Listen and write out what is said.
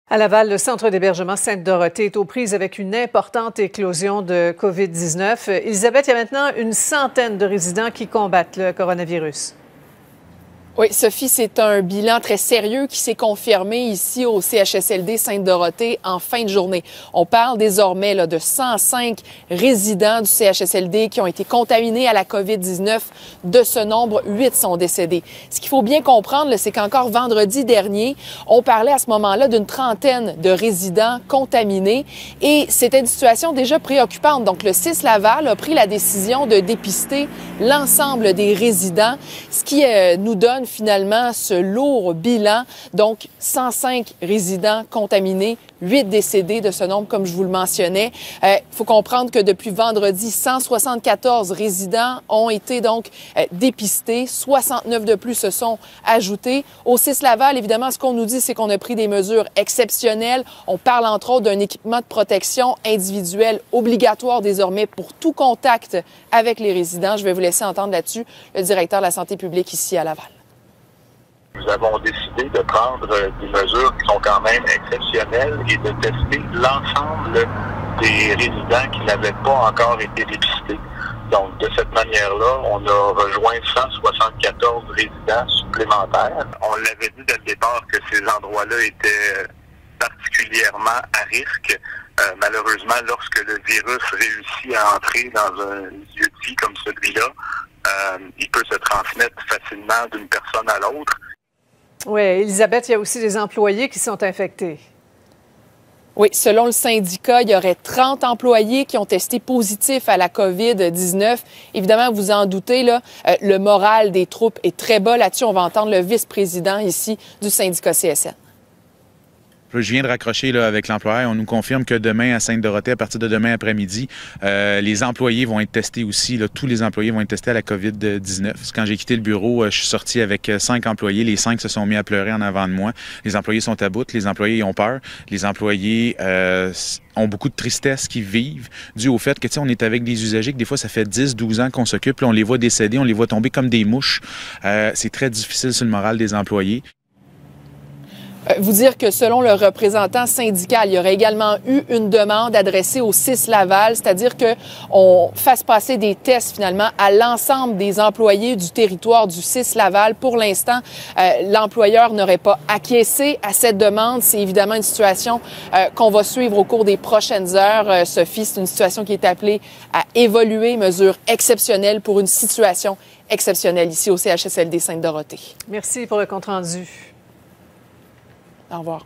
À Laval, le centre d'hébergement Sainte-Dorothée est aux prises avec une importante éclosion de COVID-19. Elisabeth, il y a maintenant une centaine de résidents qui combattent le coronavirus. Oui, Sophie, c'est un bilan très sérieux qui s'est confirmé ici au CHSLD Sainte-Dorothée en fin de journée. On parle désormais de 105 résidents du CHSLD qui ont été contaminés à la COVID-19. De ce nombre, 8 sont décédés. Ce qu'il faut bien comprendre, c'est qu'encore vendredi dernier, on parlait à ce moment-là d'une trentaine de résidents contaminés et c'était une situation déjà préoccupante. Donc, le CIS Laval a pris la décision de dépister l'ensemble des résidents, ce qui nous donne finalement ce lourd bilan. Donc, 105 résidents contaminés, 8 décédés de ce nombre, comme je vous le mentionnais. Il faut comprendre que depuis vendredi, 174 résidents ont été donc dépistés. 69 de plus se sont ajoutés. Au CIS Laval, évidemment, ce qu'on nous dit, c'est qu'on a pris des mesures exceptionnelles. On parle entre autres d'un équipement de protection individuelle obligatoire désormais pour tout contact avec les résidents. Je vais vous laisser entendre là-dessus le directeur de la santé publique ici à Laval. Nous avons décidé de prendre des mesures qui sont quand même exceptionnelles et de tester l'ensemble des résidents qui n'avaient pas encore été dépistés. Donc, de cette manière-là, on a rejoint 174 résidents supplémentaires. On l'avait dit dès le départ que ces endroits-là étaient particulièrement à risque. Malheureusement, lorsque le virus réussit à entrer dans un lieu de vie comme celui-là, il peut se transmettre facilement d'une personne à l'autre. Oui, Elisabeth, il y a aussi des employés qui sont infectés. Oui, selon le syndicat, il y aurait 30 employés qui ont testé positif à la COVID-19. Évidemment, vous en doutez, le moral des troupes est très bas là-dessus. On va entendre le vice-président ici du syndicat CSN. Je viens de raccrocher avec l'employeur. On nous confirme que demain, à Sainte-Dorothée, à partir de demain après-midi, les employés vont être testés aussi. Tous les employés vont être testés à la COVID-19. Quand j'ai quitté le bureau, je suis sorti avec 5 employés. Les 5 se sont mis à pleurer en avant de moi. Les employés sont à bout. Les employés ont peur. Les employés ont beaucoup de tristesse qu'ils vivent dû au fait que, on est avec des usagers que des fois, ça fait 10-12 ans qu'on s'occupe. On les voit décéder, on les voit tomber comme des mouches. C'est très difficile sur le moral des employés. Vous dire que selon le représentant syndical, il y aurait également eu une demande adressée au CIS Laval, c'est-à-dire qu'on fasse passer des tests finalement à l'ensemble des employés du territoire du CIS Laval. Pour l'instant, l'employeur n'aurait pas acquiescé à cette demande. C'est évidemment une situation qu'on va suivre au cours des prochaines heures. Sophie, c'est une situation qui est appelée à évoluer, mesure exceptionnelle pour une situation exceptionnelle ici au CHSLD Sainte-Dorothée. Merci pour le compte-rendu. Au revoir.